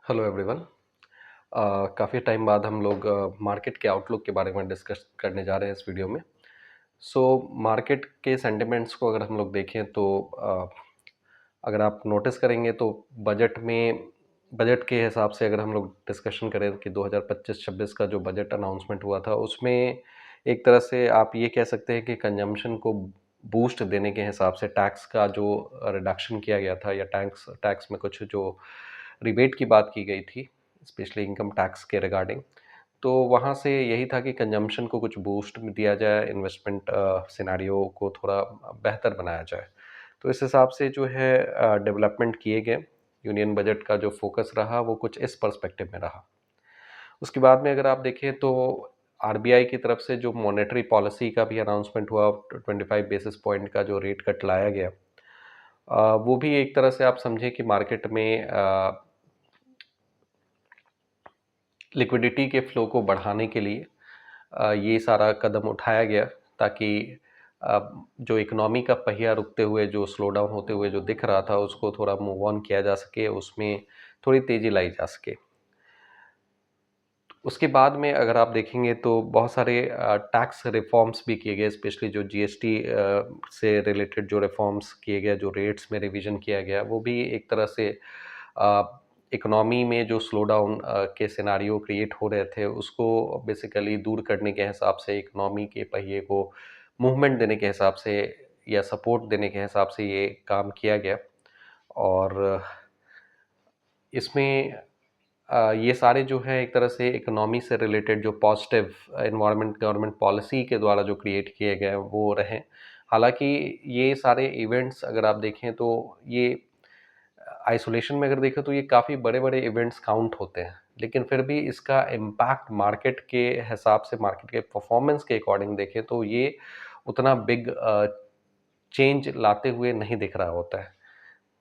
Hello everyone. काफ़ी time बाद हम लोग मार्केट के आउटलुक के बारे में डिस्कस करने जा रहे हैं इस वीडियो में। मार्केट के सेंटिमेंट्स को अगर हम लोग देखें तो अगर आप नोटिस करेंगे तो बजट के हिसाब से अगर हम लोग डिस्कशन करें कि 2025-26 का जो बजट अनाउंसमेंट हुआ था उसमें एक तरह से आप ये कह सकते हैं कि कंजम्पशन को बूस्ट देने के हिसाब से टैक्स का जो रिडक्शन किया गया था या टैक्स टैक्स में कुछ जो रिबेट की बात की गई थी, स्पेशली इनकम टैक्स के रिगार्डिंग, तो वहाँ से यही था कि कंजम्पशन को कुछ बूस्ट दिया जाए, इन्वेस्टमेंट सिनेरियो को थोड़ा बेहतर बनाया जाए। तो इस हिसाब से जो है डेवलपमेंट किए गए। यूनियन बजट का जो फोकस रहा वो कुछ इस पर्सपेक्टिव में रहा। उसके बाद में अगर आप देखें तो आरबीआई की तरफ से जो मॉनेटरी पॉलिसी का भी अनाउंसमेंट हुआ, 25 बेसिस पॉइंट का जो रेट कट लाया गया, वो भी एक तरह से आप समझें कि मार्केट में लिक्विडिटी के फ्लो को बढ़ाने के लिए ये सारा कदम उठाया गया, ताकि जो इकोनॉमी का पहिया रुकते हुए, जो स्लो डाउन होते हुए जो दिख रहा था, उसको थोड़ा मूव ऑन किया जा सके, उसमें थोड़ी तेज़ी लाई जा सके। उसके बाद में अगर आप देखेंगे तो बहुत सारे टैक्स रिफॉर्म्स भी किए गए, स्पेशली जो जीएसटी से रिलेटेड जो रिफॉर्म्स किए गए, जो रेट्स में रिवीजन किया गया, वो भी एक तरह से इकोनॉमी में जो स्लो डाउन के सिनारियो क्रिएट हो रहे थे उसको बेसिकली दूर करने के हिसाब से, इकोनॉमी के पहिए को मूवमेंट देने के हिसाब से या सपोर्ट देने के हिसाब से ये काम किया गया। और इसमें ये सारे जो है एक तरह से इकोनॉमी से रिलेटेड जो पॉजिटिव एनवायरनमेंट गवर्नमेंट पॉलिसी के द्वारा जो क्रिएट किए गए हैं वो रहे। हालांकि ये सारे इवेंट्स अगर आप देखें तो ये आइसोलेशन में अगर देखें तो ये काफ़ी बड़े बड़े इवेंट्स काउंट होते हैं, लेकिन फिर भी इसका इम्पैक्ट मार्केट के हिसाब से, मार्केट के परफॉर्मेंस के अकॉर्डिंग देखें तो ये उतना बिग चेंज लाते हुए नहीं दिख रहा होता है।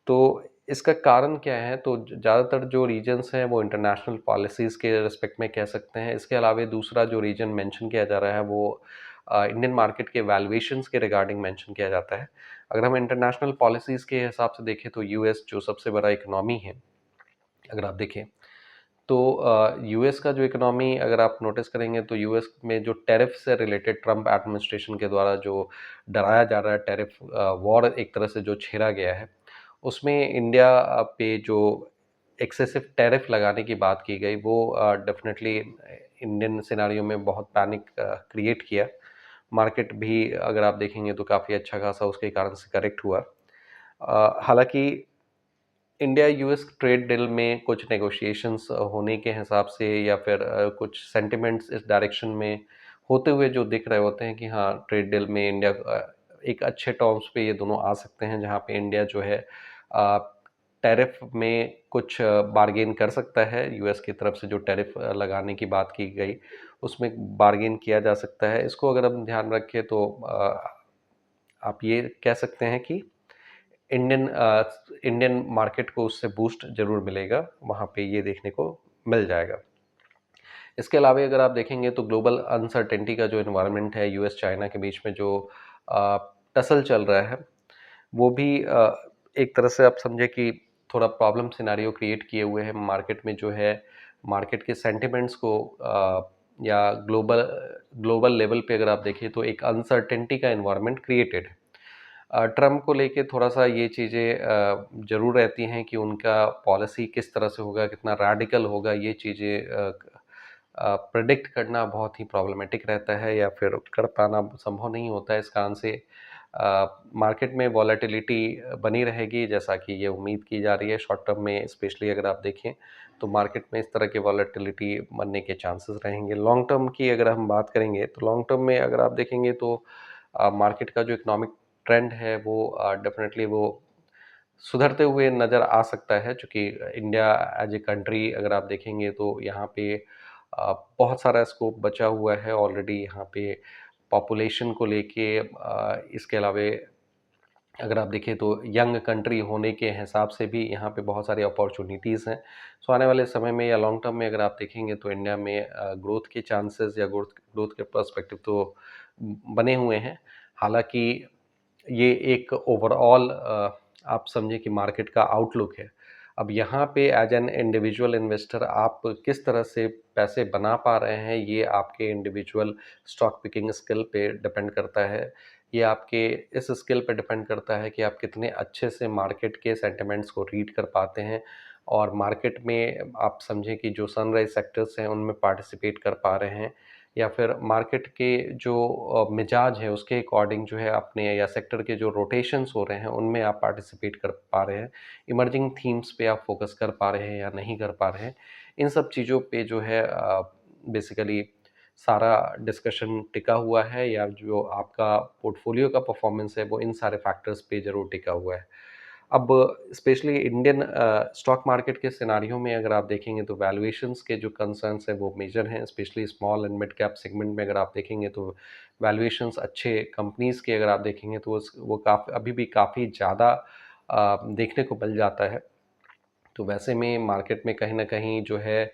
तो इसका कारण क्या है? तो ज़्यादातर जो रीजन्स हैं वो इंटरनेशनल पॉलिसीज़ के रिस्पेक्ट में कह सकते हैं। इसके अलावा दूसरा जो रीजन मेंशन किया जा रहा है वो इंडियन मार्केट के वैल्यूएशंस के रिगार्डिंग मेंशन किया जाता है। अगर हम इंटरनेशनल पॉलिसीज़ के हिसाब से देखें तो यूएस जो सबसे बड़ा इकोनॉमी है, अगर आप देखें तो यूएस का जो इकोनॉमी अगर आप नोटिस करेंगे तो यूएस में जो टैरिफ से रिलेटेड ट्रम्प एडमिनिस्ट्रेशन के द्वारा जो डराया जा रहा है, टैरिफ वॉर एक तरह से जो छेड़ा गया है, उसमें इंडिया पे जो एक्सेसिव टैरिफ लगाने की बात की गई वो डेफिनेटली इंडियन सिनारियो में बहुत पैनिक क्रिएट किया। मार्केट भी अगर आप देखेंगे तो काफ़ी अच्छा खासा उसके कारण से करेक्ट हुआ। हालांकि इंडिया यूएस ट्रेड डील में कुछ नेगोशिएशंस होने के हिसाब से या फिर कुछ सेंटिमेंट्स इस डायरेक्शन में होते हुए जो दिख रहे होते हैं कि हाँ, ट्रेड डील में इंडिया एक अच्छे टर्म्स पे ये दोनों आ सकते हैं, जहाँ पे इंडिया जो है टैरिफ में कुछ बार्गेन कर सकता है। यूएस की तरफ से जो टैरिफ लगाने की बात की गई उसमें बार्गेन किया जा सकता है। इसको अगर हम ध्यान रखें तो आप ये कह सकते हैं कि इंडियन मार्केट को उससे बूस्ट ज़रूर मिलेगा, वहाँ पे ये देखने को मिल जाएगा। इसके अलावा अगर आप देखेंगे तो ग्लोबल अनसर्टेनिटी का जो एनवायरनमेंट है, यूएस चाइना के बीच में जो टसल चल रहा है, वो भी एक तरह से आप समझे कि थोड़ा प्रॉब्लम सिनेरियो क्रिएट किए हुए हैं मार्केट में, जो है मार्केट के सेंटिमेंट्स को या ग्लोबल ग्लोबल लेवल पे अगर आप देखें तो एक अनसर्टेनिटी का एनवायरनमेंट क्रिएटेड है। ट्रम्प को लेके थोड़ा-सा ये चीज़ें ज़रूर रहती हैं कि उनका पॉलिसी किस तरह से होगा, कितना रैडिकल होगा, ये चीज़ें प्रेडिक्ट करना बहुत ही प्रॉब्लमैटिक रहता है या फिर कर पाना संभव नहीं होता है। इस कारण से मार्केट में वॉलेटिलिटी बनी रहेगी, जैसा कि ये उम्मीद की जा रही है शॉर्ट टर्म में। स्पेशली अगर आप देखें तो मार्केट में इस तरह की वॉलेटिलिटी बनने के चांसेस रहेंगे। लॉन्ग टर्म की अगर हम बात करेंगे तो लॉन्ग टर्म में अगर आप देखेंगे तो मार्केट का जो इकोनॉमिक ट्रेंड है वो डेफिनेटली वो सुधरते हुए नज़र आ सकता है, चूँकि इंडिया एज ए कंट्री अगर आप देखेंगे तो यहाँ पे बहुत सारा स्कोप बचा हुआ है ऑलरेडी यहाँ पे पॉपुलेशन को लेके। इसके अलावा अगर आप देखें तो यंग कंट्री होने के हिसाब से भी यहाँ पे बहुत सारी अपॉर्चुनिटीज़ हैं। सो आने वाले समय में या लॉन्ग टर्म में अगर आप देखेंगे तो इंडिया में ग्रोथ के चांसेस या ग्रोथ ग्रोथ के पर्सपेक्टिव तो बने हुए हैं। हालाँकि ये एक ओवरऑल आप समझें कि मार्केट का आउटलुक है। अब यहाँ पे एज एन इंडिविजुअल इन्वेस्टर आप किस तरह से पैसे बना पा रहे हैं, ये आपके इंडिविजुअल स्टॉक पिकिंग स्किल पे डिपेंड करता है। ये आपके इस स्किल पे डिपेंड करता है कि आप कितने अच्छे से मार्केट के सेंटिमेंट्स को रीड कर पाते हैं और मार्केट में आप समझें कि जो सनराइज सेक्टर्स हैं उनमें पार्टिसिपेट कर पा रहे हैं, या फिर मार्केट के जो मिजाज है उसके अकॉर्डिंग जो है अपने, या सेक्टर के जो रोटेशंस हो रहे हैं उनमें आप पार्टिसिपेट कर पा रहे हैं, इमर्जिंग थीम्स पे आप फोकस कर पा रहे हैं या नहीं कर पा रहे हैं। इन सब चीज़ों पे जो है बेसिकली सारा डिस्कशन टिका हुआ है, या जो आपका पोर्टफोलियो का परफॉर्मेंस है वो इन सारे फैक्टर्स पे ज़रूर टिका हुआ है। अब स्पेशली इंडियन स्टॉक मार्केट के सिनारियो में अगर आप देखेंगे तो वैल्यूएशंस के जो कंसर्न्स हैं वो मेजर हैं, specially small and mid cap segment में अगर आप देखेंगे तो वैल्यूएशंस अच्छे कंपनीज़ के अगर आप देखेंगे तो वो काफ़ी अभी भी काफ़ी ज़्यादा देखने को मिल जाता है। तो वैसे में मार्केट में कहीं न कहीं जो है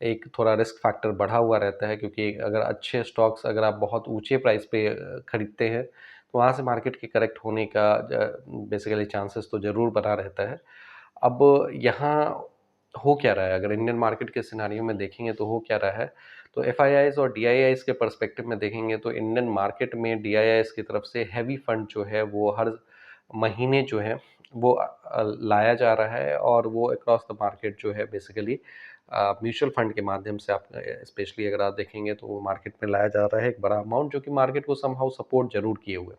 एक थोड़ा रिस्क फैक्टर बढ़ा हुआ रहता है, क्योंकि अगर अच्छे स्टॉक्स अगर आप बहुत ऊँचे प्राइस पे खरीदते हैं, तो वहाँ से मार्केट के करेक्ट होने का बेसिकली चांसेस तो ज़रूर बना रहता है। अब यहाँ हो क्या रहा है, अगर इंडियन मार्केट के सिनेरियो में देखेंगे तो हो क्या रहा है, तो एफआईआईज़ और डीआईआईज़ के पर्सपेक्टिव में देखेंगे तो इंडियन मार्केट में डीआईआईज़ की तरफ से हैवी फंड जो है वो हर महीने जो है वो लाया जा रहा है, और वो अक्रॉस द मार्केट जो है बेसिकली म्यूचुअल फंड के माध्यम से आप स्पेशली अगर आप देखेंगे तो वो मार्केट में लाया जा रहा है एक बड़ा अमाउंट, जो कि मार्केट को समहाउ सपोर्ट ज़रूर किए हुए।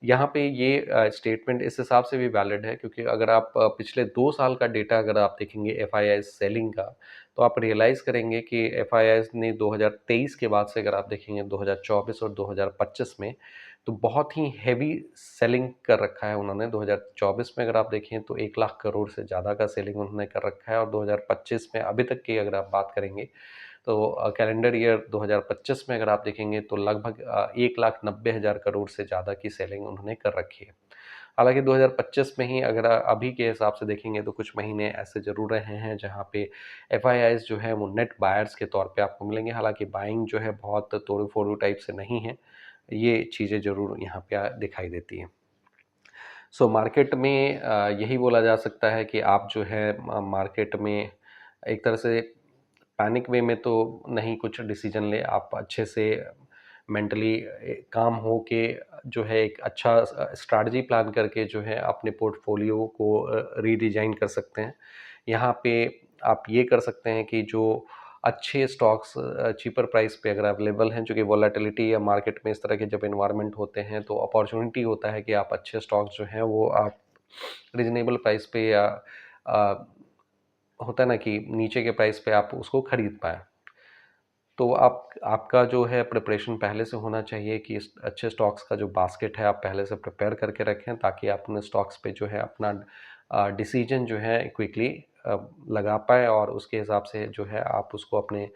यहाँ पे ये स्टेटमेंट इस हिसाब से भी वैलिड है, क्योंकि अगर आप पिछले 2 साल का डेटा अगर आप देखेंगे एफआईआईज़ सेलिंग का, तो आप रियलाइज़ करेंगे कि एफआईआईज़ ने 2023 के बाद से अगर आप देखेंगे 2024 और 2025 में, तो बहुत ही हेवी सेलिंग कर रखा है उन्होंने। 2024 में अगर आप देखें तो 1 लाख करोड़ से ज़्यादा का सेलिंग उन्होंने कर रखा है, और 2025 में अभी तक की अगर आप बात करेंगे तो कैलेंडर ईयर 2025 में अगर आप देखेंगे तो लगभग 1,90,000 करोड़ से ज़्यादा की सेलिंग उन्होंने कर रखी है। हालाँकि 2025 में ही अगर अभी के हिसाब से देखेंगे तो कुछ महीने ऐसे ज़रूर रहे हैं जहाँ पे एफआईआईज़ जो है वो नेट बायर्स के तौर पे आपको मिलेंगे। हालाँकि बाइंग जो है बहुत तोड़ू-फोड़ू टाइप से नहीं है। ये चीज़ें ज़रूर यहाँ पे दिखाई देती हैं। सो मार्केट में यही बोला जा सकता है कि आप जो है मार्केट में एक तरह से पैनिक वे में तो नहीं कुछ डिसीजन ले, आप अच्छे से मेंटली काम हो के जो है एक अच्छा स्ट्रैटेजी प्लान करके जो है अपने पोर्टफोलियो को रीडिज़ाइन कर सकते हैं। यहाँ पे आप ये कर सकते हैं कि जो अच्छे स्टॉक्स चीपर प्राइस पे अगर अवेलेबल हैं, जो कि वोलेटिलिटी या मार्केट में इस तरह के जब एनवायरनमेंट होते हैं तो अपॉर्चुनिटी होता है कि आप अच्छे स्टॉक्स जो हैं वो आप रीज़नेबल प्राइस पे, या अ, होता है ना कि नीचे के प्राइस पे आप उसको खरीद पाएँ। तो आप आपका जो है प्रिपरेशन पहले से होना चाहिए कि इस अच्छे स्टॉक्स का जो बास्केट है आप पहले से प्रिपेयर करके रखें, ताकि आप उन स्टॉक्स पे जो है अपना डिसीजन जो है क्विकली लगा पाएँ, और उसके हिसाब से जो है आप उसको अपने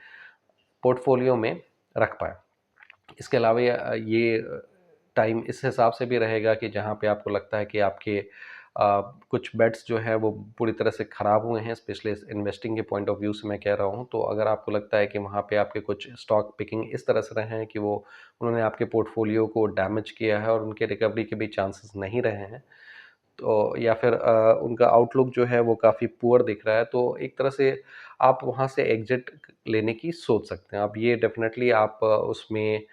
पोर्टफोलियो में रख पाएँ। इसके अलावा ये टाइम इस हिसाब से भी रहेगा कि जहाँ पे आपको लगता है कि आपके कुछ बेट्स जो है वो पूरी तरह से ख़राब हुए हैं, स्पेशली इन्वेस्टिंग के पॉइंट ऑफ व्यू से मैं कह रहा हूँ। तो अगर आपको लगता है कि वहाँ पे आपके कुछ स्टॉक पिकिंग इस तरह से रहे हैं कि वो उन्होंने आपके पोर्टफोलियो को डैमेज किया है और उनके रिकवरी के भी चांसेस नहीं रहे हैं, तो या फिर उनका आउटलुक जो है वो काफ़ी पुअर दिख रहा है, तो एक तरह से आप वहाँ से एग्ज़िट लेने की सोच सकते हैं। अब ये डेफ़िनेटली आप उसमें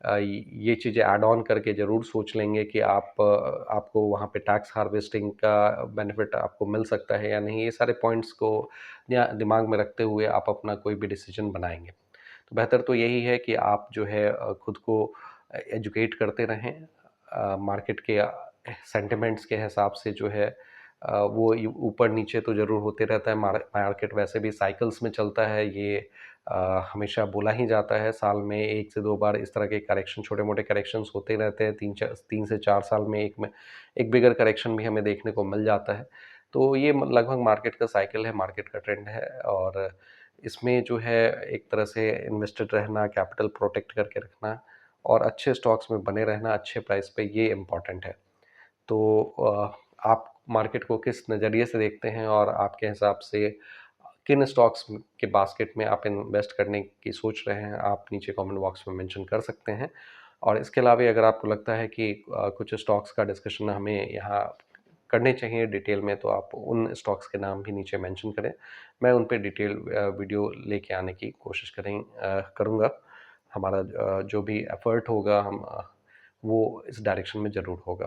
ये चीज़ें ऐड ऑन करके ज़रूर सोच लेंगे कि आपको वहाँ पे टैक्स हार्वेस्टिंग का बेनिफिट आपको मिल सकता है या नहीं। ये सारे पॉइंट्स को या दिमाग में रखते हुए आप अपना कोई भी डिसीज़न बनाएँगे। तो बेहतर तो यही है कि आप जो है खुद को एजुकेट करते रहें, मार्केट के सेंटिमेंट्स के हिसाब से जो है वो ऊपर-नीचे तो ज़रूर होते रहता है। मार्केट वैसे भी साइकिल्स में चलता है, ये हमेशा बोला ही जाता है। साल में 1 से 2 बार इस तरह के करेक्शन, छोटे-मोटे करेक्शंस होते रहते हैं। 3 से 4 साल में एक बिगर करेक्शन भी हमें देखने को मिल जाता है। तो ये लगभग मार्केट का साइकिल है, मार्केट का ट्रेंड है, और इसमें जो है एक तरह से इन्वेस्टेड रहना, कैपिटल प्रोटेक्ट करके रखना और अच्छे स्टॉक्स में बने रहना अच्छे प्राइस पे, ये इम्पोर्टेंट है। तो आप मार्केट को किस नज़रिए से देखते हैं, और आपके हिसाब से किन स्टॉक्स के बास्केट में आप इन्वेस्ट करने की सोच रहे हैं, आप नीचे कमेंट बॉक्स में मेंशन कर सकते हैं। और इसके अलावा अगर आपको लगता है कि कुछ स्टॉक्स का डिस्कशन हमें यहाँ करने चाहिए डिटेल में, तो आप उन स्टॉक्स के नाम भी नीचे मेंशन करें। मैं उन पे डिटेल वीडियो लेके आने की कोशिश करूँगा। हमारा जो भी एफ़र्ट होगा वो इस डायरेक्शन में ज़रूर होगा।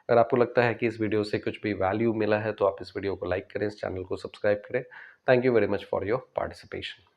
अगर आपको लगता है कि इस वीडियो से कुछ भी वैल्यू मिला है, तो आप इस वीडियो को लाइक करें, इस चैनल को सब्सक्राइब करें। Thank you very much for your participation.